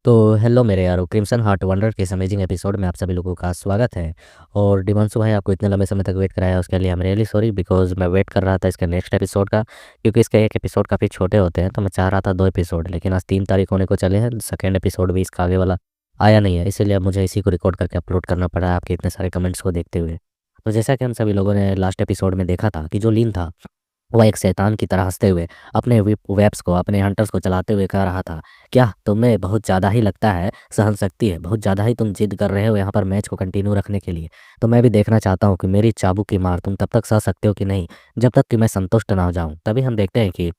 तो हेलो मेरे यारो, क्रिम्सन हार्ट वंडर के इस अमेजिंग एपिसोड में आप सभी लोगों का स्वागत है। और डिमांशु भाई, आपको इतने लंबे समय तक वेट कराया उसके लिए I am really sorry, because मैं वेट कर रहा था इसके नेक्स्ट एपिसोड का, क्योंकि इसके एक एपिसोड काफ़ी छोटे होते हैं, तो मैं चाह रहा था 2 एपिसोड, लेकिन आज 3 तारीख होने को चले हैं, सेकेंड एपिसोड भी इसका आगे वाला आया नहीं है, इसीलिए अब मुझे इसी को रिकॉर्ड करके अपलोड करना पड़ा है आपके इतने सारे कमेंट्स को देखते हुए। तो जैसा कि हम सभी लोगों ने लास्ट एपिसोड में देखा था कि जो लीन था वह एक शैतान की तरह हंसते हुए अपने वेब्स को, अपने हंटर्स को चलाते हुए कह रहा था, क्या तुम्हें बहुत ज़्यादा ही लगता है सहन शक्ति है, बहुत ज़्यादा ही तुम जिद कर रहे हो यहाँ पर मैच को कंटिन्यू रखने के लिए। तो मैं भी देखना चाहता हूँ कि मेरी चाबुक की मार तुम तब तक सह सकते हो कि नहीं, जब तक कि मैं संतुष्ट ना हो जाऊँ। तभी हम देखते हैं कि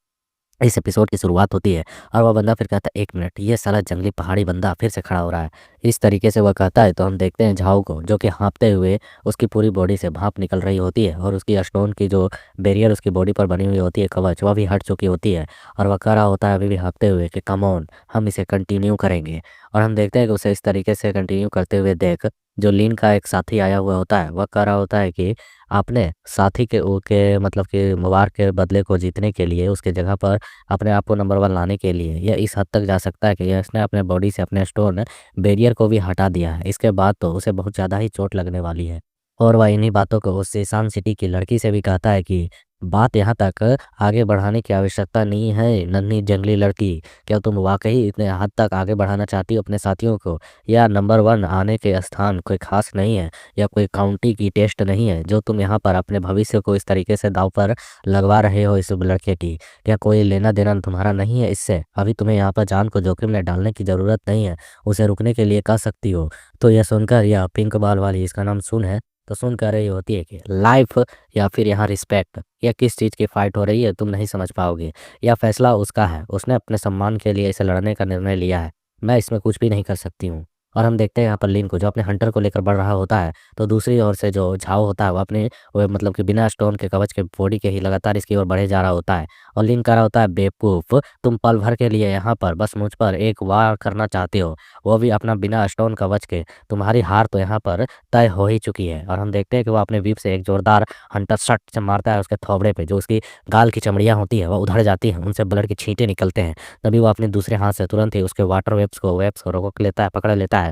इस एपिसोड की शुरुआत होती है और वह बंदा फिर कहता है, 1 मिनट, ये साला जंगली पहाड़ी बंदा फिर से खड़ा हो रहा है। इस तरीके से वह कहता है तो हम देखते हैं झाओ को, जो कि हाँपते हुए उसकी पूरी बॉडी से भाप निकल रही होती है और उसकी स्टोन की जो बैरियर उसकी बॉडी पर बनी हुई होती है, कवच, वह भी हट चुकी होती है। और वह कह रहा होता है अभी भी हाँपते हुए कि कम ऑन, हम इसे कंटिन्यू करेंगे। और हम देखते हैं कि उसे इस तरीके से कंटिन्यू करते हुए देख जो लीन का एक साथी आया हुआ होता है, वह कह रहा होता है कि आपने साथी के मतलब कि वार के बदले को जीतने के लिए, उसके जगह पर अपने आप को नंबर 1 लाने के लिए यह इस हद तक जा सकता है कि इसने अपने बॉडी से अपने स्टोन बैरियर को भी हटा दिया है। इसके बाद तो उसे बहुत ज़्यादा ही चोट लगने वाली है। और वह इन्हीं बातों को उस ईशान सिटी की लड़की से भी कहता है कि बात यहाँ तक आगे बढ़ाने की आवश्यकता नहीं है, नन्ही जंगली लड़की। क्या तुम वाकई इतने हद तक आगे बढ़ाना चाहती हो अपने साथियों को? या नंबर 1 आने के स्थान कोई खास नहीं है, या कोई काउंटी की टेस्ट नहीं है जो तुम यहाँ पर अपने भविष्य को इस तरीके से दांव पर लगवा रहे हो इस लड़के की? क्या कोई लेना देना तुम्हारा नहीं है इससे? अभी तुम्हें यहाँ पर जान को जोखिम में डालने की ज़रूरत नहीं है, उसे रुकने के लिए कह सकती हो। तो यह सुनकर, यह पिंक बाल वाली, इसका नाम सुन है, तो सुन कर रही होती है कि लाइफ या फिर यहाँ रिस्पेक्ट, या किस चीज़ की फ़ाइट हो रही है तुम नहीं समझ पाओगे। यह फैसला उसका है, उसने अपने सम्मान के लिए इसे लड़ने का निर्णय लिया है, मैं इसमें कुछ भी नहीं कर सकती हूँ। और हम देखते हैं यहाँ पर लीन को, जो अपने हंटर को लेकर बढ़ रहा होता है, तो दूसरी ओर से जो झाओ होता है, वो मतलब कि बिना स्टोन के कवच के बॉडी के ही लगातार इसकी ओर बढ़े जा रहा होता है। और लीन कह रहा होता है, बेवकूफ़, तुम पल भर के लिए यहाँ पर बस मुझ पर एक वार करना चाहते हो, वो भी अपना बिना स्टोन कवच के। तुम्हारी हार तो यहाँ पर तय हो ही चुकी है। और हम देखते हैं कि वो अपने व्हीप से एक जोरदार हंटर शॉट से मारता है उसके थोबड़े पे, जो उसकी गाल की चमड़ियाँ होती है वह उधड़ जाती हैं, उनसे ब्लड के छींटे निकलते हैं। तभी वो अपने दूसरे हाथ से तुरंत ही उसके वाटर वेब्स को रोक लेता है, पकड़ लेता है,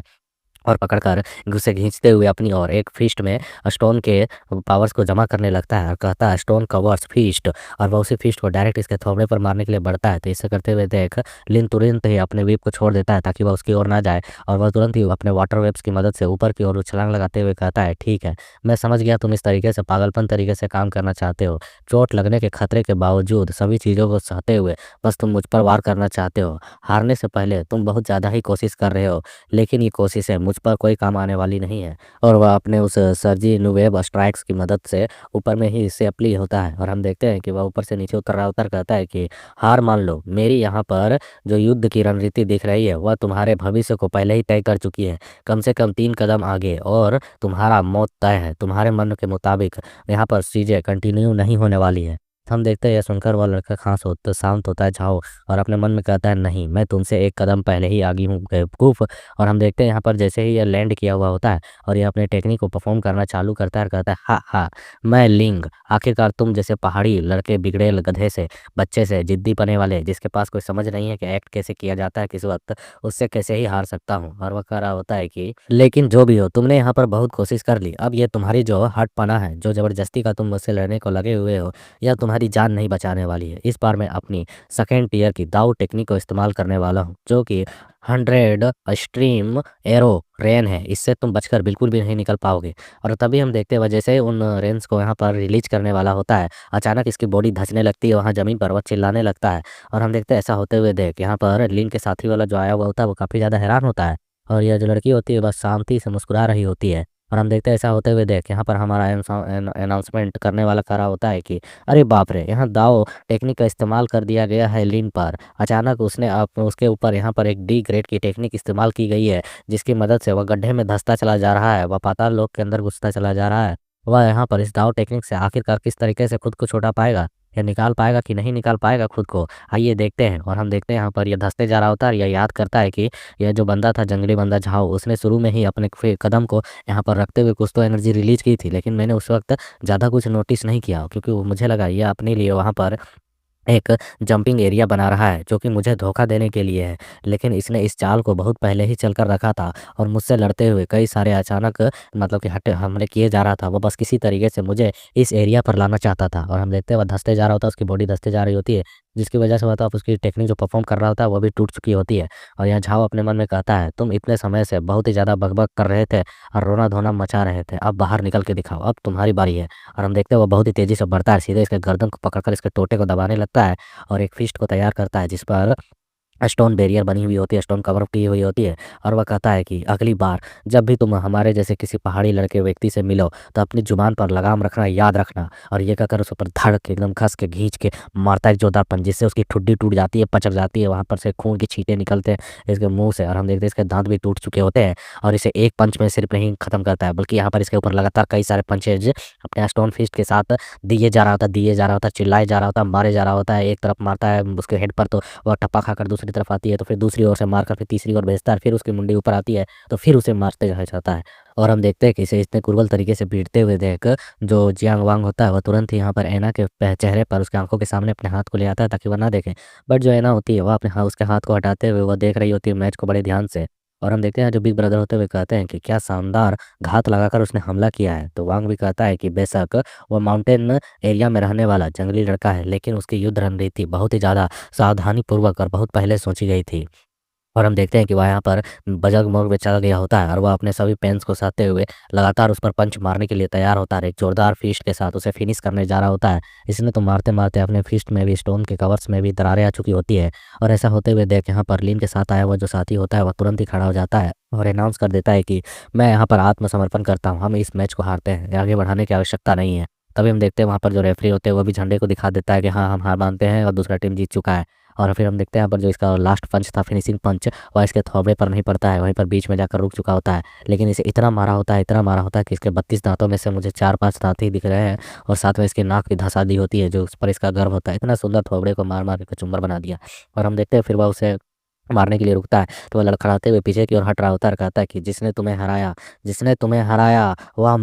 और पकड़कर उसे खींचते हुए अपनी ओर एक फिस्ट में स्टोन के पावर्स को जमा करने लगता है और कहता है, स्टोन कवर्स फिस्ट। और वह उसी फिस्ट को डायरेक्ट इसके थोबड़े पर मारने के लिए बढ़ता है। तो इसे करते हुए देख लिन तुरंत ही अपने वेब को छोड़ देता है ताकि वह उसकी ओर ना जाए, और वह तुरंत ही अपने वाटर वेब्स की मदद से ऊपर की ओर छलांग लगाते हुए कहता है, ठीक है, मैं समझ गया, तुम इस तरीके से पागलपन तरीके से काम करना चाहते हो। चोट लगने के खतरे के बावजूद सभी चीज़ों को सहते हुए बस तुम मुझ पर वार करना चाहते हो। हारने से पहले तुम बहुत ज़्यादा ही कोशिश कर रहे हो, लेकिन ये कोशिशें मुझ पर कोई काम आने वाली नहीं है। और वह अपने उस सर्जी नुवेब स्ट्राइक्स की मदद से ऊपर में ही इससे अप्ली होता है, और हम देखते हैं कि वह ऊपर से नीचे उतर रहा उतर कहता है कि हार मान लो, मेरी यहाँ पर जो युद्ध की रणनीति दिख रही है वह तुम्हारे भविष्य को पहले ही तय कर चुकी है, कम से कम 3 कदम आगे, और तुम्हारा मौत तय है। तुम्हारे मन के मुताबिक यहाँ पर चीज़ें कंटिन्यू नहीं होने वाली है। हम देखते हैं यह सुनकर वह लड़का शांत होता है झाओ, और अपने मन में कहता है, नहीं, मैं तुमसे एक कदम पहले ही आगे हूँ बेवकूफ़। और हम देखते हैं यहाँ पर जैसे ही यह लैंड किया हुआ होता है और यह अपने टेक्निक को परफॉर्म करना चालू करता है और कहता है, हा हा, मैं लिंग, आखिरकार तुम जैसे पहाड़ी लड़के, बिगड़ेल गधे से, बच्चे से, जिद्दी पने वाले, जिसके पास कोई समझ नहीं है कि एक्ट कैसे किया जाता है किस वक्त, उससे कैसे ही हार सकता हूँ। और वह कह रहा होता है कि लेकिन जो भी हो, तुमने यहाँ पर बहुत कोशिश कर ली, अब ये तुम्हारी जो हठपना है, जो ज़बरदस्ती का तुम मुझसे लड़ने को लगे हुए हो, यह तुम्हारी जान नहीं बचाने वाली है। इस बार मैं अपनी सेकेंड टीयर की दाऊ टेक्निक को इस्तेमाल करने वाला हूँ, जो कि 100 स्ट्रीम एरो रेन है, इससे तुम बचकर बिल्कुल भी नहीं निकल पाओगे। और तभी हम देखते हैं जैसे ही उन रेन्स को यहाँ पर रिलीज करने वाला होता है, अचानक इसकी बॉडी धंसने लगती है वहाँ ज़मीन पर, वह चिल्लाने लगता है। और हम देखते हैं ऐसा होते हुए देख यहाँ पर लिन के साथी वाला जो आया हुआ होता है वो काफ़ी ज़्यादा हैरान होता है, और यह जो लड़की होती है बस शांति से मुस्कुरा रही होती है। और हम देखते हैं ऐसा होते हुए देख यहाँ पर हमारा अनाउंसमेंट करने वाला खड़ा होता है कि अरे बाप रे, यहाँ दाव टेक्निक का इस्तेमाल कर दिया गया है लिन पर। अचानक उसके ऊपर यहाँ पर एक डी ग्रेड की टेक्निक इस्तेमाल की गई है, जिसकी मदद से वह गड्ढे में धंसता चला जा रहा है, वह पाताल लोक के अंदर घुसता चला जा रहा है। वह यहाँ पर इस दाव टेक्निक से आखिरकार किस तरीके से खुद को छुड़ा पाएगा, या निकाल पाएगा कि नहीं निकाल पाएगा खुद को, आइए देखते हैं। और हम देखते हैं यहाँ पर यह धंसते जा रहा होता है, यह याद करता है कि यह जो बंदा था, जंगली बंदा झाओ, उसने शुरू में ही अपने कदम को यहाँ पर रखते हुए कुछ तो एनर्जी रिलीज की थी, लेकिन मैंने उस वक्त ज़्यादा कुछ नोटिस नहीं किया, क्योंकि मुझे लगा ये अपने लिए वहाँ पर एक जंपिंग एरिया बना रहा है जो कि मुझे धोखा देने के लिए है। लेकिन इसने इस चाल को बहुत पहले ही चल कर रखा था और मुझसे लड़ते हुए कई सारे अचानक मतलब कि हट हमले किए जा रहा था। वो बस किसी तरीके से मुझे इस एरिया पर लाना चाहता था और हम देखते हैं वह धँसते जा रहा होता है, उसकी बॉडी धँसते जा रही होती है, जिसकी वजह से मतलब उसकी टेक्निक जो परफ़ॉर्म कर रहा होता है वो भी टूट चुकी होती है। और यहाँ झाओ अपने मन में कहता है, तुम इतने समय से बहुत ही ज़्यादा बक-बक कर रहे थे और रोना-धोना मचा रहे थे, अब बाहर निकल के दिखाओ, अब तुम्हारी बारी है। और हम देखते हैं वो बहुत ही तेज़ी से बढ़ता है, सीधे इसके गर्दन को पकड़कर इसके टोटे को दबाने लगता है और एक फ़िस्ट को तैयार करता है जिस पर स्टोन बैरियर बनी हुई होती है, स्टोन कवर की हुई होती है। और वह कहता है कि अगली बार जब भी तुम हमारे जैसे किसी पहाड़ी लड़के व्यक्ति से मिलो तो अपनी ज़ुबान पर लगाम रखना याद रखना। और ये कहकर उस पर धड़ के एकदम घस के खींच के मारता है एक जोरदार पंच, जिससे उसकी ठुड्डी टूट जाती है, पचक जाती है, वहाँ पर से खून की छींटे निकलते हैं इसके मुँह से और हम देखते हैं इसके दाँत भी टूट चुके होते हैं। और इसे एक पंच में सिर्फ नहीं खत्म करता है बल्कि यहाँ पर इसके ऊपर लगातार कई सारे पंचेज़ अपने स्टोन फिस्ट के साथ दिए जा रहा होता है, दिए जा रहा होता है, चिल्लाए जा रहा होता है, मारे जा रहा होता है। एक तरफ मारता है उसके हेड पर तो वह टप्पा खाकर दूसरी तरफ आती है, तो फिर दूसरी ओर से मारकर फिर तीसरी ओर भेजता है, फिर उसकी मुंडी ऊपर आती है, तो फिर उसे मारते रह जाता है। और हम देखते हैं कि इसे इतने क्रूरल तरीके से पीटते हुए देख जो जियांग वांग होता है, वह तुरंत ही यहाँ पर ऐना के चेहरे पर उसकी आँखों के सामने अपने हाथ को ले आता है ताकि वह ना देखे। बट जो ऐना होती है, वह अपने उसके हाथ को हटाते हुए वह देख रही होती है मैच को बड़े ध्यान से। और हम देखते हैं जो बिग ब्रदर होते हुए कहते हैं कि क्या शानदार घात लगाकर उसने हमला किया है। तो वांग भी कहता है कि बेशक वह माउंटेन एरिया में रहने वाला जंगली लड़का है, लेकिन उसकी युद्ध रणनीति बहुत ही ज़्यादा सावधानीपूर्वक और बहुत पहले सोची गई थी। और हम देखते हैं कि वह यहाँ पर बजग मोड़ में चला गया होता है और वह अपने सभी पेंस को साधते हुए लगातार उस पर पंच मारने के लिए तैयार होता है और एक जोरदार फिस्ट के साथ उसे फिनिश करने जा रहा होता है। इसने तो मारते-मारते अपने फिस्ट में भी स्टोन के कवर्स में भी दरारें आ चुकी होती है। और ऐसा होते हुए देख यहाँ पर लीन के साथ आया हुआ जो साथी होता है वह तुरंत ही खड़ा हो जाता है और अनाउंस कर देता है कि मैं यहाँ पर आत्मसमर्पण करता हूँ, हम इस मैच को हारते हैं, आगे बढ़ाने की आवश्यकता नहीं है। तभी हम देखते हैं वहाँ पर जो रेफरी होते हैं वो भी झंडे को दिखा देता है कि हाँ, हम हार मानते हैं और दूसरा टीम जीत चुका है। और फिर हम देखते हैं यहाँ पर जो इसका लास्ट पंच था, फिनिशिंग पंच, वह इसके थोबड़े पर नहीं पड़ता है, वहीं पर बीच में जाकर रुक चुका होता है। लेकिन इसे इतना मारा होता है, इतना मारा होता है कि इसके 32 दाँतों में से मुझे 4-5 दाँत ही दिख रहे हैं और साथ में इसकी नाक भी धँसा दी होती है जो उस पर इसका गर्व होता है। इतना सुंदर थोबड़े को मार-मार के कचूमर बना दिया। और हम देखते हैं फिर वह उसे मारने के लिए रुकता है, तो वह लड़खड़ाते हुए पीछे की ओर हट रहा होता है और कहता है कि जिसने तुम्हें हराया वह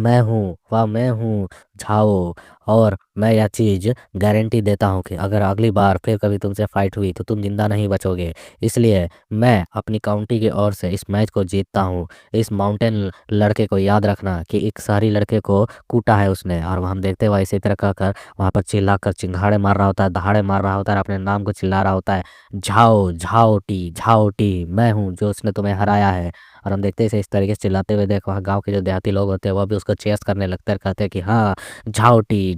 मैं हूँ झाओ। और मैं यह चीज़ गारंटी देता हूँ कि अगर अगली बार फिर कभी तुमसे फाइट हुई तो तुम जिंदा नहीं बचोगे। इसलिए मैं अपनी काउंटी की ओर से इस मैच को जीतता हूँ। इस माउंटेन लड़के को याद रखना कि एक शहरी लड़के को कूटा है उसने। और हम देखते हुए इसी तरह कहकर वहाँ पर चिल्लाकर चिंगाड़े मार रहा होता है, दहाड़े मार रहा होता है, अपने नाम को चिल्ला रहा होता है, झाओ टी मैं हूँ जो उसने तुम्हें हराया है। और हम देखते हैं इसे इस तरीके से चिल्लाते हुए देख वहाँ गाँव के जो देहाती लोग होते हैं वह भी उसको चेयर्स करने लगते हैं और कहते हैं कि हाँ, झाओ टी।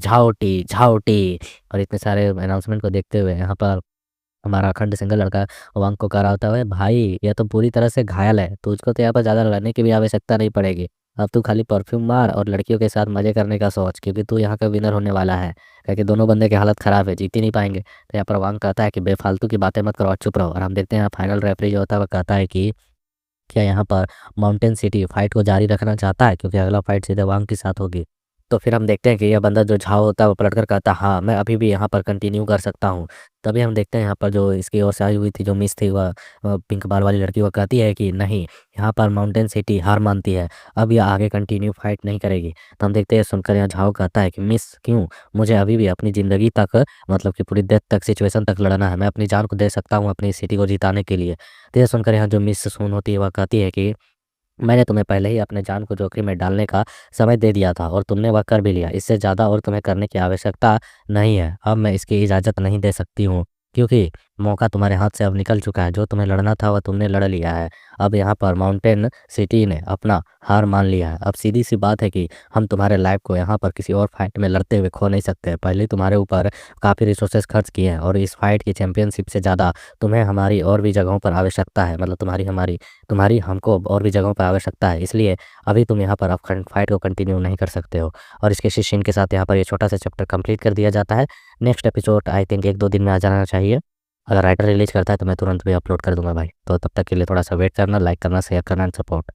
और इतने सारे अनाउंसमेंट को देखते हुए यहाँ पर हमारा अखंड सिंगल लड़का वांग को कह रहा होता है, भाई ये तो पूरी तरह से घायल है, तुझको तो यहाँ पर ज़्यादा लड़ने की भी आवश्यकता नहीं पड़ेगी। अब तू खाली परफ्यूम मार और लड़कियों के साथ मज़े करने का सोच, क्योंकि तू यहाँ का विनर होने वाला है। क्योंकि दोनों बंदे की हालत ख़राब है, जीत ही नहीं पाएँगे। तो यहाँ पर वांग कहता है कि बेफ़ालतू की बातें मत करो और चुप रहो। और हम देखते हैं यहाँ फाइनल रेफरी जो होता है वो कहता है कि क्या यहाँ पर माउंटेन सिटी फाइट को जारी रखना चाहता है, क्योंकि अगला फाइट सीधे वांग के साथ होगी। तो फिर हम देखते हैं कि यह बंदा जो झाओ होता है वो पलटकर कहता है हाँ, मैं अभी भी यहाँ पर कंटिन्यू कर सकता हूँ। तभी हम देखते हैं यहाँ पर जो इसकी ओर से आई हुई थी जो मिस थी वह पिंक बाल वाली लड़की, वो कहती है कि नहीं, यहाँ पर माउंटेन सिटी हार मानती है, अब यह आगे कंटिन्यू फाइट नहीं करेगी। तो हम देखते हैं सुनकर यहाँ झाओ कहता है कि मिस क्यों, मुझे अभी भी अपनी ज़िंदगी तक मतलब कि पूरी डेथ तक सिचुएशन तक लड़ना है, मैं अपनी जान को दे सकता हूँ अपनी सिटी को जिताने के लिए। तो ये सुनकर यहाँ जो मिस सून होती है वह कहती है कि मैंने तुम्हें पहले ही अपने जान को जोखिम में डालने का समय दे दिया था और तुमने वह कर भी लिया। इससे ज़्यादा और तुम्हें करने की आवश्यकता नहीं है। अब मैं इसकी इजाज़त नहीं दे सकती हूँ, क्योंकि मौका तुम्हारे हाथ से अब निकल चुका है। जो तुम्हें लड़ना था वह तुमने लड़ लिया है। अब यहाँ पर माउंटेन सिटी ने अपना हार मान लिया है। अब सीधी-सी बात है कि हम तुम्हारे लाइफ़ को यहाँ पर किसी और फाइट में लड़ते हुए खो नहीं सकते। पहले ही तुम्हारे ऊपर काफ़ी रिसोर्सेज़ खर्च किए हैं और इस फाइट की चैंपियनशिप से ज़्यादा तुम्हें हमारी और भी जगहों पर आवश्यकता है। मतलब तुम्हारी हमको और भी जगहों पर आवश्यकता है। इसलिए अभी तुम यहाँ पर अब फाइट को कंटिन्यू नहीं कर सकते हो। और इसके शिष्य के साथ यहाँ पर ये छोटा-सा चैप्टर कंप्लीट कर दिया जाता है। नेक्स्ट एपिसोड आई थिंक 1-2 दिन में आ जाना चाहिए। अगर राइटर रिलीज़ करता है तो मैं तुरंत भी अपलोड कर दूँगा भाई। तो तब तक के लिए थोड़ा-सा वेट करना, लाइक करना, शेयर करना एंड सपोर्ट।